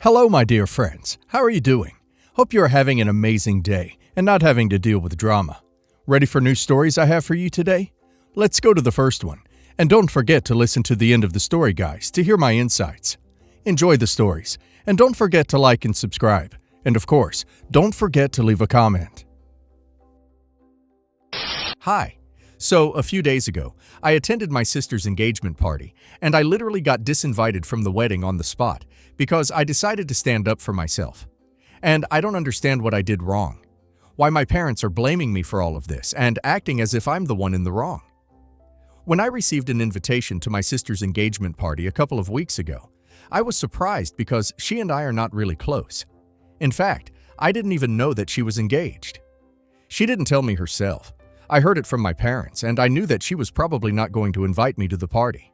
Hello, my dear friends. How are you doing? Hope you are having an amazing day and not having to deal with drama. Ready for new stories I have for you today? Let's go to the first one. And don't forget to listen to the end of the story, guys, to hear my insights. Enjoy the stories, and don't forget to like and subscribe. And of course, don't forget to leave a comment. Hi. So, a few days ago, I attended my sister's engagement party, and I literally got disinvited from the wedding on the spot because I decided to stand up for myself. And I don't understand what I did wrong. Why my parents are blaming me for all of this and acting as if I'm the one in the wrong. When I received an invitation to my sister's engagement party a couple of weeks ago, I was surprised because she and I are not really close. In fact, I didn't even know that she was engaged. She didn't tell me herself. I heard it from my parents, and I knew that she was probably not going to invite me to the party.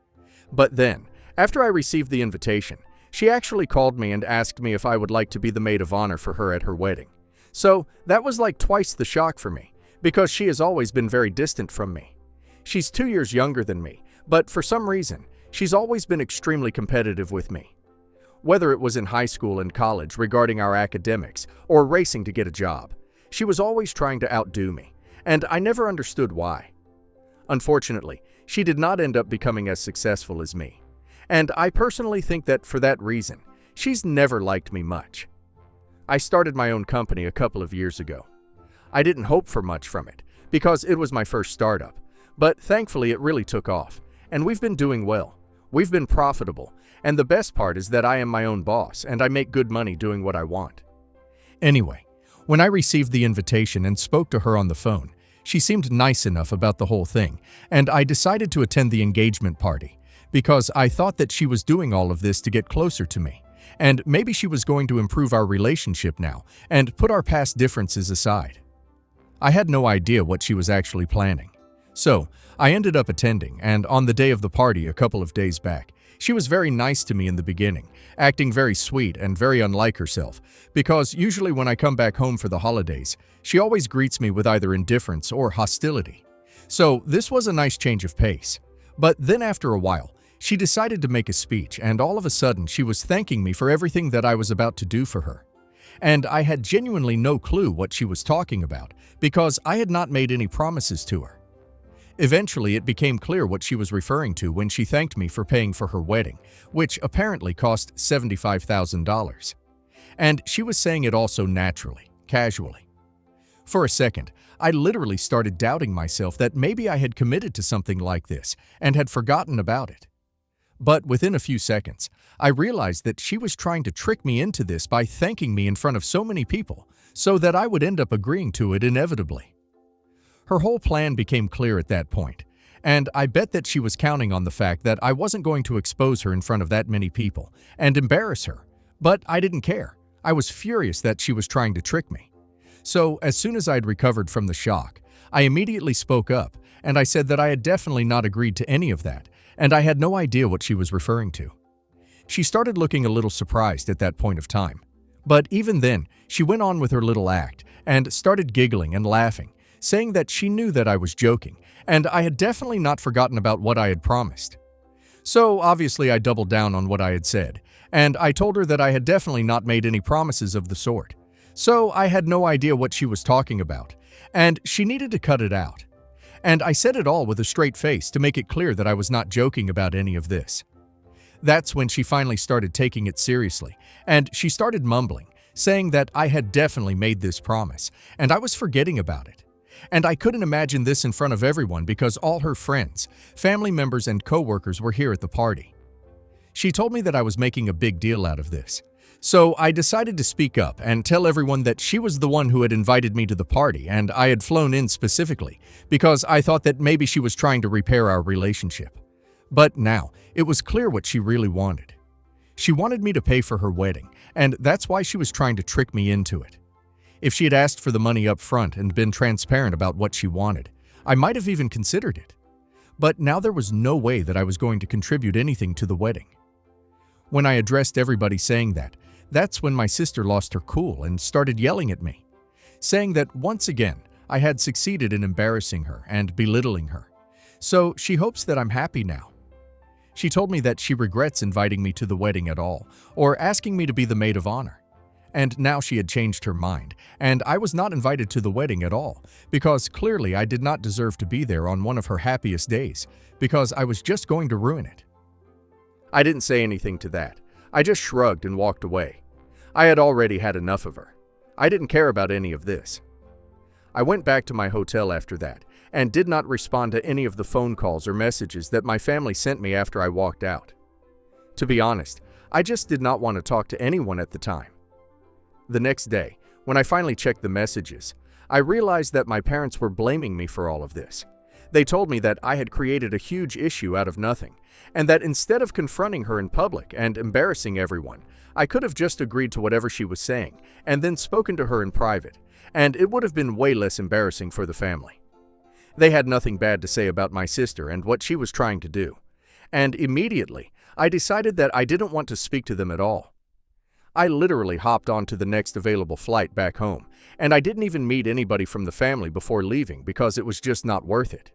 But then, after I received the invitation, she actually called me and asked me if I would like to be the maid of honor for her at her wedding. So, that was like twice the shock for me, because she has always been very distant from me. She's 2 years younger than me, but for some reason, she's always been extremely competitive with me. Whether it was in high school and college regarding our academics or racing to get a job, she was always trying to outdo me. And I never understood why. Unfortunately, she did not end up becoming as successful as me. And I personally think that for that reason, she's never liked me much. I started my own company a couple of years ago. I didn't hope for much from it, because it was my first startup. But thankfully it really took off, and we've been doing well. We've been profitable, and the best part is that I am my own boss and I make good money doing what I want. Anyway, when I received the invitation and spoke to her on the phone, she seemed nice enough about the whole thing, and I decided to attend the engagement party because I thought that she was doing all of this to get closer to me, and maybe she was going to improve our relationship now and put our past differences aside. I had no idea what she was actually planning. So, I ended up attending, and on the day of the party a couple of days back, she was very nice to me in the beginning, acting very sweet and very unlike herself, because usually when I come back home for the holidays, she always greets me with either indifference or hostility. So this was a nice change of pace. But then after a while, she decided to make a speech, and all of a sudden she was thanking me for everything that I was about to do for her. And I had genuinely no clue what she was talking about, because I had not made any promises to her. Eventually, it became clear what she was referring to when she thanked me for paying for her wedding, which apparently cost $75,000. And she was saying it also naturally, casually. For a second, I literally started doubting myself that maybe I had committed to something like this and had forgotten about it. But within a few seconds, I realized that she was trying to trick me into this by thanking me in front of so many people, so that I would end up agreeing to it inevitably. Her whole plan became clear at that point, and I bet that she was counting on the fact that I wasn't going to expose her in front of that many people and embarrass her. But I didn't care. I was furious that she was trying to trick me. So, as soon as I had recovered from the shock, I immediately spoke up, and I said that I had definitely not agreed to any of that, and I had no idea what she was referring to. She started looking a little surprised at that point of time. But even then, she went on with her little act and started giggling and laughing, saying that she knew that I was joking, and I had definitely not forgotten about what I had promised. So obviously I doubled down on what I had said, and I told her that I had definitely not made any promises of the sort. So I had no idea what she was talking about, and she needed to cut it out. And I said it all with a straight face to make it clear that I was not joking about any of this. That's when she finally started taking it seriously, and she started mumbling, saying that I had definitely made this promise, and I was forgetting about it. And I couldn't imagine this in front of everyone because all her friends, family members, and co-workers were here at the party. She told me that I was making a big deal out of this. So I decided to speak up and tell everyone that she was the one who had invited me to the party and I had flown in specifically because I thought that maybe she was trying to repair our relationship. But now, it was clear what she really wanted. She wanted me to pay for her wedding, and that's why she was trying to trick me into it. If she had asked for the money up front and been transparent about what she wanted, I might have even considered it. But now there was no way that I was going to contribute anything to the wedding. When I addressed everybody saying that, that's when my sister lost her cool and started yelling at me, saying that once again I had succeeded in embarrassing her and belittling her. So she hopes that I'm happy now. She told me that she regrets inviting me to the wedding at all, or asking me to be the maid of honor. And now she had changed her mind, and I was not invited to the wedding at all, because clearly I did not deserve to be there on one of her happiest days, because I was just going to ruin it. I didn't say anything to that. I just shrugged and walked away. I had already had enough of her. I didn't care about any of this. I went back to my hotel after that, and did not respond to any of the phone calls or messages that my family sent me after I walked out. To be honest, I just did not want to talk to anyone at the time. The next day, when I finally checked the messages, I realized that my parents were blaming me for all of this. They told me that I had created a huge issue out of nothing, and that instead of confronting her in public and embarrassing everyone, I could have just agreed to whatever she was saying and then spoken to her in private, and it would have been way less embarrassing for the family. They had nothing bad to say about my sister and what she was trying to do, and immediately I decided that I didn't want to speak to them at all. I literally hopped onto the next available flight back home, and I didn't even meet anybody from the family before leaving because it was just not worth it.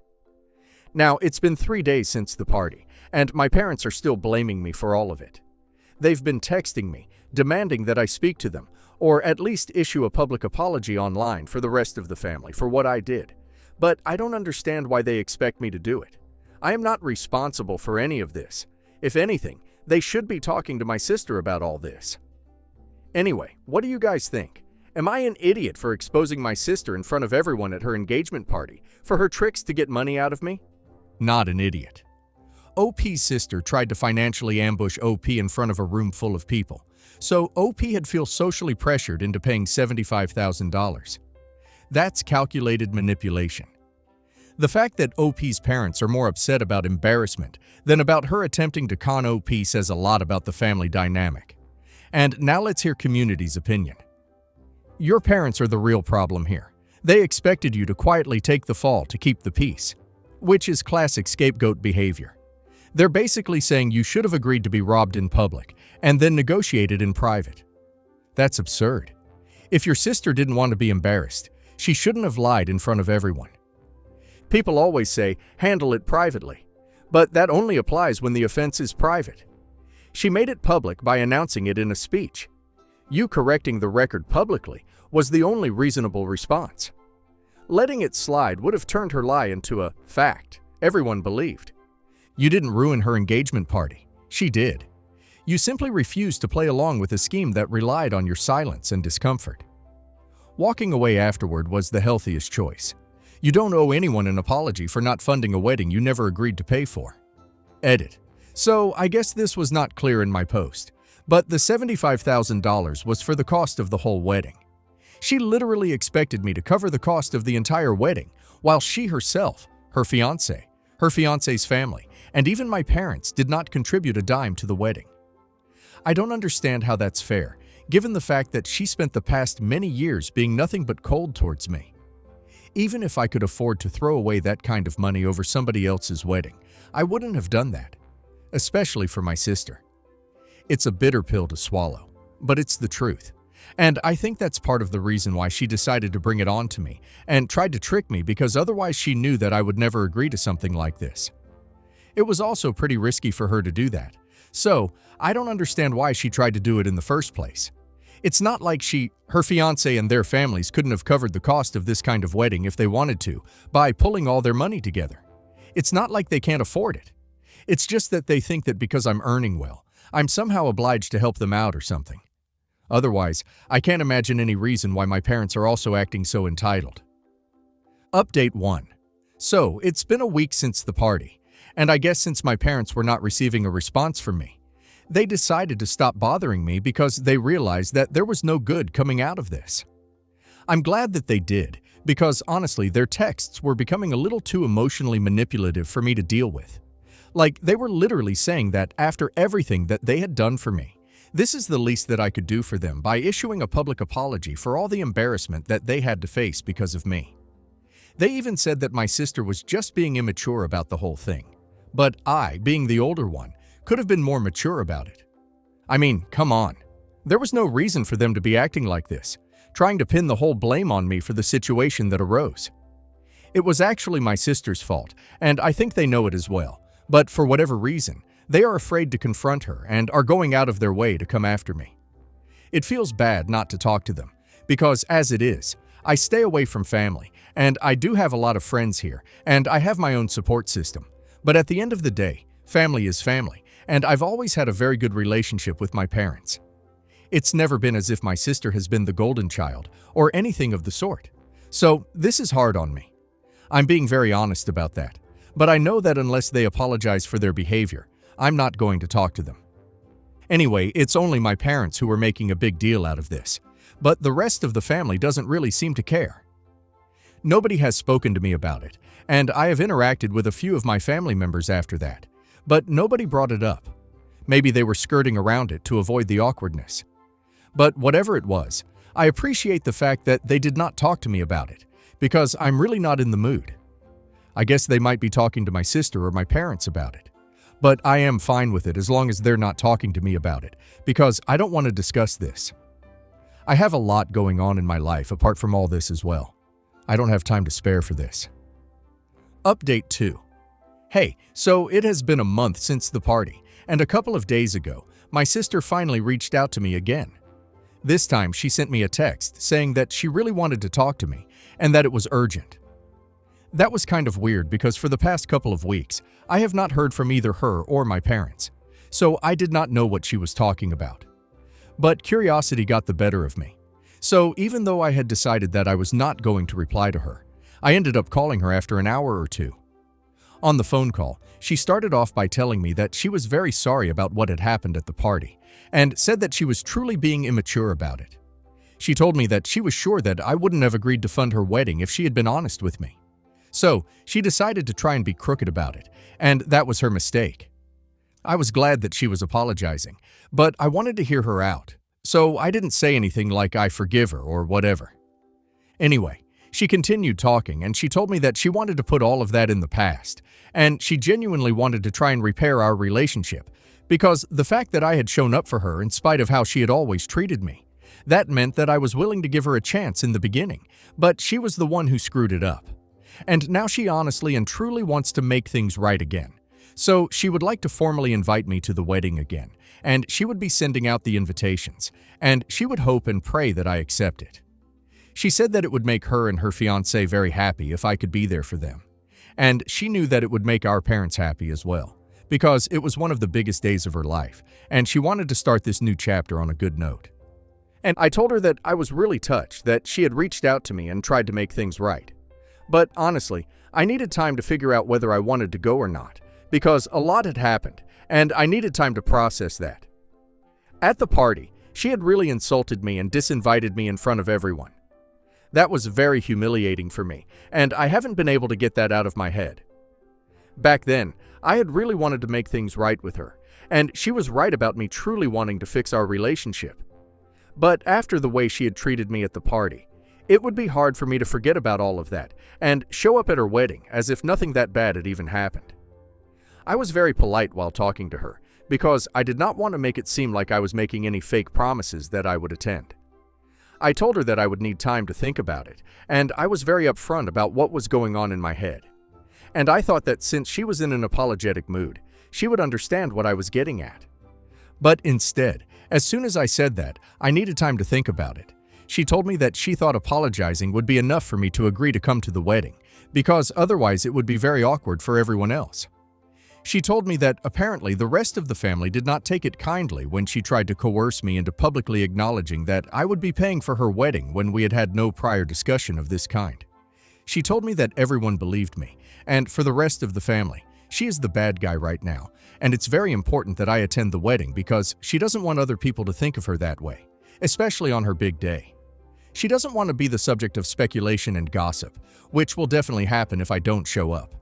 Now, it's been 3 days since the party, and my parents are still blaming me for all of it. They've been texting me, demanding that I speak to them, or at least issue a public apology online for the rest of the family for what I did. But I don't understand why they expect me to do it. I am not responsible for any of this. If anything, they should be talking to my sister about all this. Anyway, what do you guys think? Am I an idiot for exposing my sister in front of everyone at her engagement party for her tricks to get money out of me? Not an idiot. OP's sister tried to financially ambush OP in front of a room full of people, so OP had felt socially pressured into paying $75,000. That's calculated manipulation. The fact that OP's parents are more upset about embarrassment than about her attempting to con OP says a lot about the family dynamic. And now let's hear community's opinion. Your parents are the real problem here. They expected you to quietly take the fall to keep the peace, which is classic scapegoat behavior. They're basically saying you should have agreed to be robbed in public and then negotiated in private. That's absurd. If your sister didn't want to be embarrassed, she shouldn't have lied in front of everyone. People always say, handle it privately, but that only applies when the offense is private. She made it public by announcing it in a speech. You correcting the record publicly was the only reasonable response. Letting it slide would have turned her lie into a fact everyone believed. You didn't ruin her engagement party. She did. You simply refused to play along with a scheme that relied on your silence and discomfort. Walking away afterward was the healthiest choice. You don't owe anyone an apology for not funding a wedding you never agreed to pay for. Edit. So, I guess this was not clear in my post, but the $75,000 was for the cost of the whole wedding. She literally expected me to cover the cost of the entire wedding, while she herself, her fiancé, her fiancé's family, and even my parents did not contribute a dime to the wedding. I don't understand how that's fair, given the fact that she spent the past many years being nothing but cold towards me. Even if I could afford to throw away that kind of money over somebody else's wedding, I wouldn't have done that. Especially for my sister. It's a bitter pill to swallow, but it's the truth. And I think that's part of the reason why she decided to bring it on to me and tried to trick me, because otherwise she knew that I would never agree to something like this. It was also pretty risky for her to do that. So, I don't understand why she tried to do it in the first place. It's not like her fiancé and their families couldn't have covered the cost of this kind of wedding if they wanted to by pulling all their money together. It's not like they can't afford it. It's just that they think that because I'm earning well, I'm somehow obliged to help them out or something. Otherwise, I can't imagine any reason why my parents are also acting so entitled. Update 1. So, it's been a week since the party, and I guess since my parents were not receiving a response from me, they decided to stop bothering me because they realized that there was no good coming out of this. I'm glad that they did, because honestly, their texts were becoming a little too emotionally manipulative for me to deal with. Like, they were literally saying that after everything that they had done for me, this is the least that I could do for them by issuing a public apology for all the embarrassment that they had to face because of me. They even said that my sister was just being immature about the whole thing. But I, being the older one, could have been more mature about it. I mean, come on. There was no reason for them to be acting like this, trying to pin the whole blame on me for the situation that arose. It was actually my sister's fault, and I think they know it as well. But for whatever reason, They are afraid to confront her and are going out of their way to come after me. It feels bad not to talk to them, because as it is, I stay away from family, and I do have a lot of friends here, and I have my own support system. But at the end of the day, family is family, and I've always had a very good relationship with my parents. It's never been as if my sister has been the golden child, or anything of the sort. So, this is hard on me. I'm being very honest about that. But I know that unless they apologize for their behavior, I'm not going to talk to them. Anyway, it's only my parents who are making a big deal out of this. But the rest of the family doesn't really seem to care. Nobody has spoken to me about it, and I have interacted with a few of my family members after that. But nobody brought it up. Maybe they were skirting around it to avoid the awkwardness. But whatever it was, I appreciate the fact that they did not talk to me about it, because I'm really not in the mood. I guess they might be talking to my sister or my parents about it. But I am fine with it as long as they're not talking to me about it, because I don't want to discuss this. I have a lot going on in my life apart from all this as well. I don't have time to spare for this. Update 2. Hey, so it has been a month since the party, and a couple of days ago, my sister finally reached out to me again. This time she sent me a text saying that she really wanted to talk to me and that it was urgent. That was kind of weird because for the past couple of weeks, I have not heard from either her or my parents, so I did not know what she was talking about. But curiosity got the better of me. So even though I had decided that I was not going to reply to her, I ended up calling her after an hour or two. On the phone call, she started off by telling me that she was very sorry about what had happened at the party, and said that she was truly being immature about it. She told me that she was sure that I wouldn't have agreed to fund her wedding if she had been honest with me. So, she decided to try and be crooked about it, and that was her mistake. I was glad that she was apologizing, but I wanted to hear her out, so I didn't say anything like I forgive her or whatever. Anyway, she continued talking and she told me that she wanted to put all of that in the past, and she genuinely wanted to try and repair our relationship, because the fact that I had shown up for her in spite of how she had always treated me, that meant that I was willing to give her a chance in the beginning, but she was the one who screwed it up. And now she honestly and truly wants to make things right again. So she would like to formally invite me to the wedding again, and she would be sending out the invitations, and she would hope and pray that I accept it. She said that it would make her and her fiancé very happy if I could be there for them. And she knew that it would make our parents happy as well, because it was one of the biggest days of her life, and she wanted to start this new chapter on a good note. And I told her that I was really touched that she had reached out to me and tried to make things right. But honestly, I needed time to figure out whether I wanted to go or not, because a lot had happened, and I needed time to process that. At the party, she had really insulted me and disinvited me in front of everyone. That was very humiliating for me, and I haven't been able to get that out of my head. Back then, I had really wanted to make things right with her, and she was right about me truly wanting to fix our relationship. But after the way she had treated me at the party, it would be hard for me to forget about all of that and show up at her wedding as if nothing that bad had even happened. I was very polite while talking to her because I did not want to make it seem like I was making any fake promises that I would attend. I told her that I would need time to think about it, and I was very upfront about what was going on in my head. And I thought that since she was in an apologetic mood, she would understand what I was getting at. But instead, as soon as I said that, I needed time to think about it. She told me that she thought apologizing would be enough for me to agree to come to the wedding, because otherwise it would be very awkward for everyone else. She told me that apparently the rest of the family did not take it kindly when she tried to coerce me into publicly acknowledging that I would be paying for her wedding when we had had no prior discussion of this kind. She told me that everyone believed me, and for the rest of the family, she is the bad guy right now, and it's very important that I attend the wedding because she doesn't want other people to think of her that way, especially on her big day. She doesn't want to be the subject of speculation and gossip, which will definitely happen if I don't show up.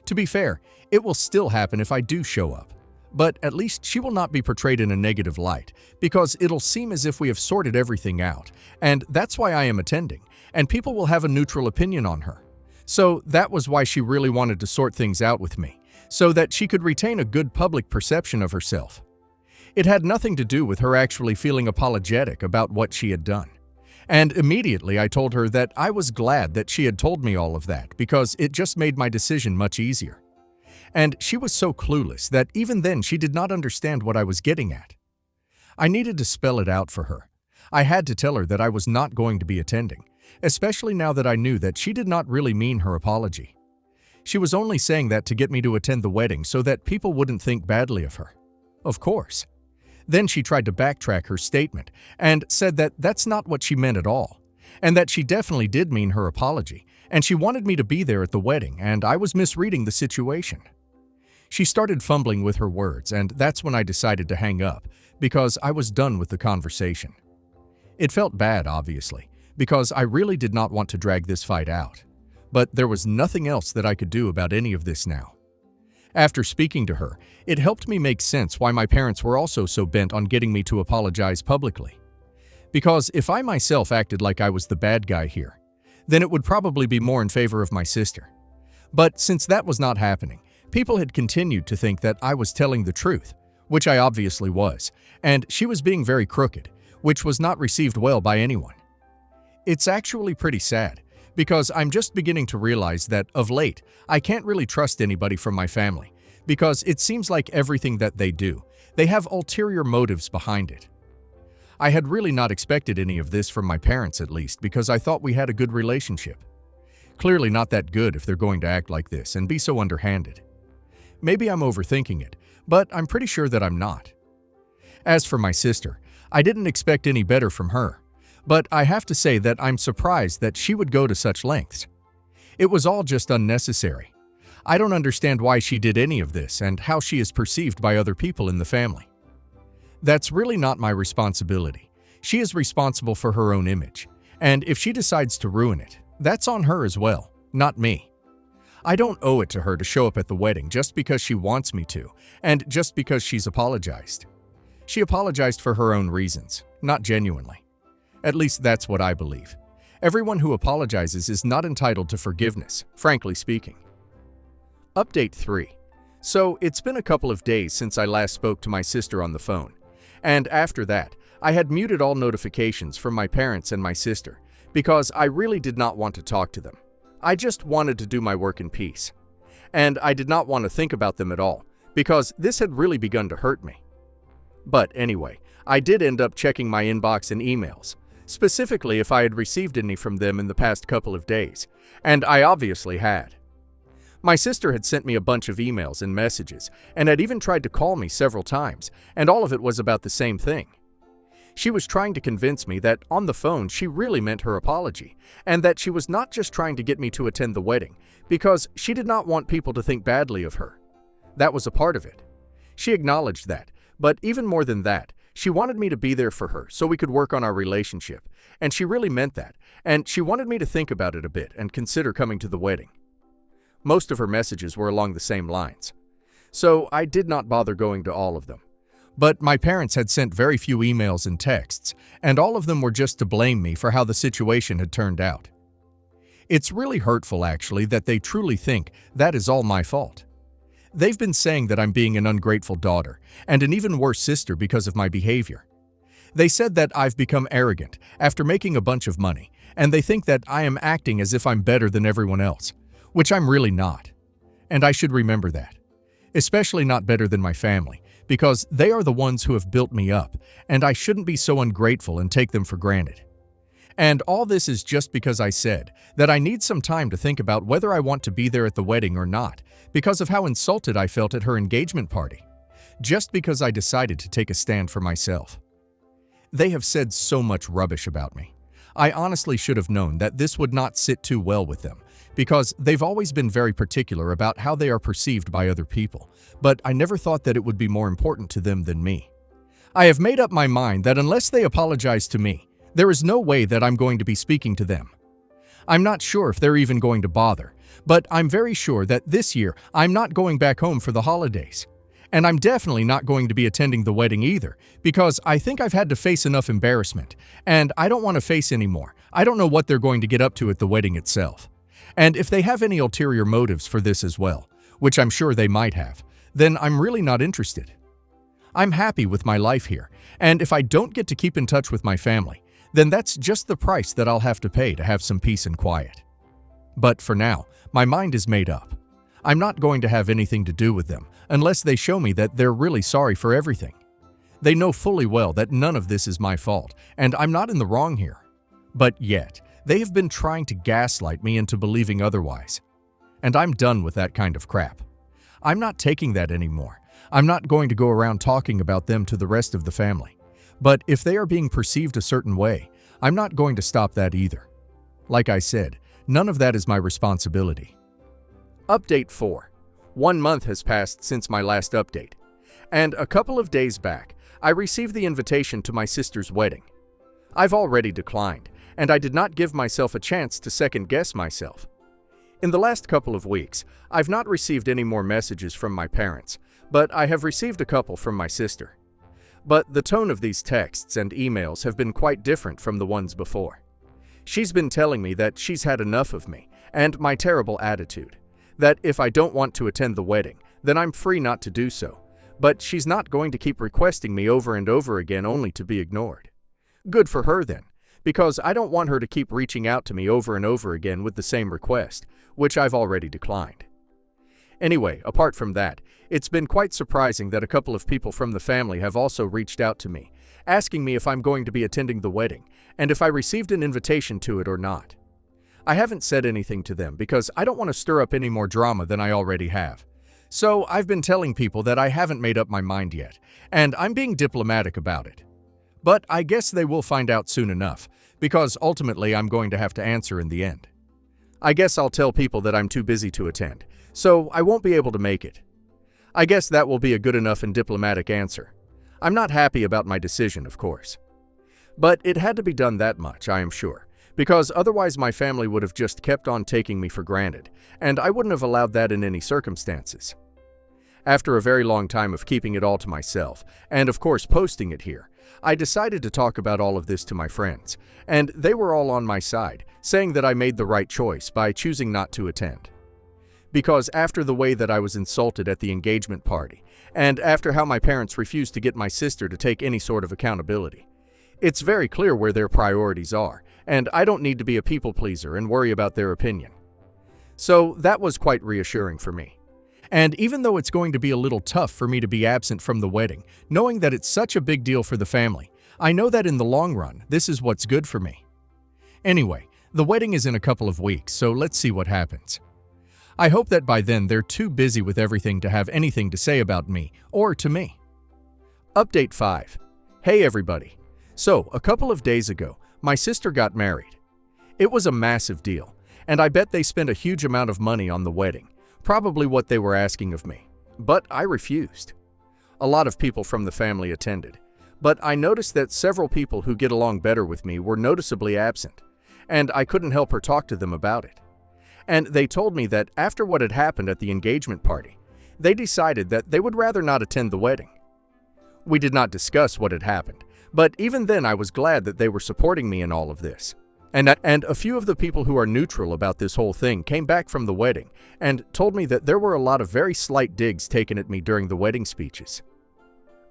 To be fair, it will still happen if I do show up, but at least she will not be portrayed in a negative light, because it'll seem as if we have sorted everything out, and that's why I am attending, and people will have a neutral opinion on her. So that was why she really wanted to sort things out with me, so that she could retain a good public perception of herself. It had nothing to do with her actually feeling apologetic about what she had done. And immediately I told her that I was glad that she had told me all of that because it just made my decision much easier. and she was so clueless that even then she did not understand what I was getting at. I needed to spell it out for her. I had to tell her that I was not going to be attending, especially now that I knew that she did not really mean her apology. She was only saying that to get me to attend the wedding so that people wouldn't think badly of her. Of course. Then she tried to backtrack her statement and said that that's not what she meant at all, and that she definitely did mean her apology, and she wanted me to be there at the wedding, and I was misreading the situation. She started fumbling with her words, and that's when I decided to hang up, because I was done with the conversation. It felt bad, obviously, because I really did not want to drag this fight out. But there was nothing else that I could do about any of this now. After speaking to her, it helped me make sense why my parents were also so bent on getting me to apologize publicly. Because if I myself acted like I was the bad guy here, then it would probably be more in favor of my sister. But since that was not happening, people had continued to think that I was telling the truth, which I obviously was, and she was being very crooked, which was not received well by anyone. It's actually pretty sad, because I'm just beginning to realize that, of late, I can't really trust anybody from my family, because it seems like everything that they do, they have ulterior motives behind it. I had really not expected any of this from my parents, at least, because I thought we had a good relationship. Clearly not that good if they're going to act like this and be so underhanded. Maybe I'm overthinking it, but I'm pretty sure that I'm not. As for my sister, I didn't expect any better from her. But I have to say that I'm surprised that she would go to such lengths. It was all just unnecessary. I don't understand why she did any of this and how she is perceived by other people in the family. That's really not my responsibility. She is responsible for her own image, and if she decides to ruin it, that's on her as well, not me. I don't owe it to her to show up at the wedding just because she wants me to, and just because she's apologized. She apologized for her own reasons, not genuinely. At least that's what I believe. Everyone who apologizes is not entitled to forgiveness, frankly speaking. Update 3. So, it's been a couple of days since I last spoke to my sister on the phone. And after that, I had muted all notifications from my parents and my sister, because I really did not want to talk to them. I just wanted to do my work in peace. And I did not want to think about them at all, because this had really begun to hurt me. But anyway, I did end up checking my inbox and emails, specifically if I had received any from them in the past couple of days, and I obviously had. My sister had sent me a bunch of emails and messages, and had even tried to call me several times, and all of it was about the same thing. She was trying to convince me that on the phone she really meant her apology, and that she was not just trying to get me to attend the wedding, because she did not want people to think badly of her. That was a part of it. She acknowledged that, but even more than that, she wanted me to be there for her so we could work on our relationship, and she really meant that, and she wanted me to think about it a bit and consider coming to the wedding. Most of her messages were along the same lines, so I did not bother going to all of them. But my parents had sent very few emails and texts, and all of them were just to blame me for how the situation had turned out. It's really hurtful, actually, that they truly think that is all my fault. They've been saying that I'm being an ungrateful daughter and an even worse sister because of my behavior. They said that I've become arrogant after making a bunch of money, and they think that I am acting as if I'm better than everyone else, which I'm really not. And I should remember that. Especially not better than my family, because they are the ones who have built me up, and I shouldn't be so ungrateful and take them for granted. And all this is just because I said that I need some time to think about whether I want to be there at the wedding or not, because of how insulted I felt at her engagement party, just because I decided to take a stand for myself. They have said so much rubbish about me. I honestly should have known that this would not sit too well with them, because they've always been very particular about how they are perceived by other people, but I never thought that it would be more important to them than me. I have made up my mind that unless they apologize to me, there is no way that I'm going to be speaking to them. I'm not sure if they're even going to bother, but I'm very sure that this year I'm not going back home for the holidays. And I'm definitely not going to be attending the wedding either, because I think I've had to face enough embarrassment, and I don't want to face any more. I don't know what they're going to get up to at the wedding itself. And if they have any ulterior motives for this as well, which I'm sure they might have, then I'm really not interested. I'm happy with my life here, and if I don't get to keep in touch with my family, then that's just the price that I'll have to pay to have some peace and quiet. But for now, my mind is made up. I'm not going to have anything to do with them unless they show me that they're really sorry for everything. They know fully well that none of this is my fault, and I'm not in the wrong here. But yet, they have been trying to gaslight me into believing otherwise. And I'm done with that kind of crap. I'm not taking that anymore. I'm not going to go around talking about them to the rest of the family. But if they are being perceived a certain way, I'm not going to stop that either. Like I said, none of that is my responsibility. Update 4. 1 month has passed since my last update. And a couple of days back, I received the invitation to my sister's wedding. I've already declined, and I did not give myself a chance to second-guess myself. In the last couple of weeks, I've not received any more messages from my parents, but I have received a couple from my sister. But the tone of these texts and emails have been quite different from the ones before. She's been telling me that she's had enough of me and my terrible attitude, that if I don't want to attend the wedding, then I'm free not to do so, but she's not going to keep requesting me over and over again only to be ignored. Good for her then, because I don't want her to keep reaching out to me over and over again with the same request, which I've already declined. Anyway, apart from that, it's been quite surprising that a couple of people from the family have also reached out to me, asking me if I'm going to be attending the wedding and if I received an invitation to it or not. I haven't said anything to them because I don't want to stir up any more drama than I already have. So I've been telling people that I haven't made up my mind yet, and I'm being diplomatic about it. But I guess they will find out soon enough, because ultimately I'm going to have to answer in the end. I guess I'll tell people that I'm too busy to attend, so I won't be able to make it. I guess that will be a good enough and diplomatic answer. I'm not happy about my decision, of course. But it had to be done that much, I am sure, because otherwise my family would have just kept on taking me for granted, and I wouldn't have allowed that in any circumstances. After a very long time of keeping it all to myself, and of course posting it here, I decided to talk about all of this to my friends, and they were all on my side, saying that I made the right choice by choosing not to attend. Because after the way that I was insulted at the engagement party, and after how my parents refused to get my sister to take any sort of accountability, it's very clear where their priorities are, and I don't need to be a people pleaser and worry about their opinion. So that was quite reassuring for me. And even though it's going to be a little tough for me to be absent from the wedding, knowing that it's such a big deal for the family, I know that in the long run, this is what's good for me. Anyway, the wedding is in a couple of weeks, so let's see what happens. I hope that by then they're too busy with everything to have anything to say about me or to me. Update 5. Hey everybody. So, a couple of days ago, my sister got married. It was a massive deal, and I bet they spent a huge amount of money on the wedding, probably what they were asking of me. But I refused. A lot of people from the family attended, but I noticed that several people who get along better with me were noticeably absent, and I couldn't help her talk to them about it. And they told me that after what had happened at the engagement party, they decided that they would rather not attend the wedding. We did not discuss what had happened, but even then I was glad that they were supporting me in all of this. And a few of the people who are neutral about this whole thing came back from the wedding and told me that there were a lot of very slight digs taken at me during the wedding speeches.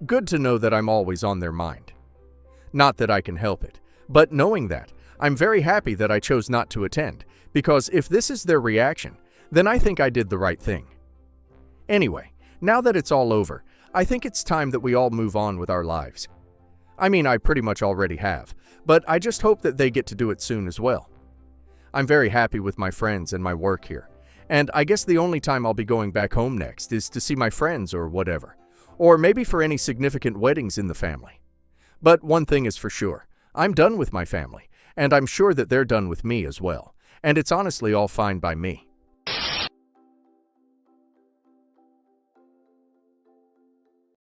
Good to know that I'm always on their mind. Not that I can help it, but knowing that, I'm very happy that I chose not to attend, because if this is their reaction, then I think I did the right thing. Anyway, now that it's all over, I think it's time that we all move on with our lives. I mean, I pretty much already have, but I just hope that they get to do it soon as well. I'm very happy with my friends and my work here, and I guess the only time I'll be going back home next is to see my friends or whatever, or maybe for any significant weddings in the family. But one thing is for sure, I'm done with my family, and I'm sure that they're done with me as well, and it's honestly all fine by me.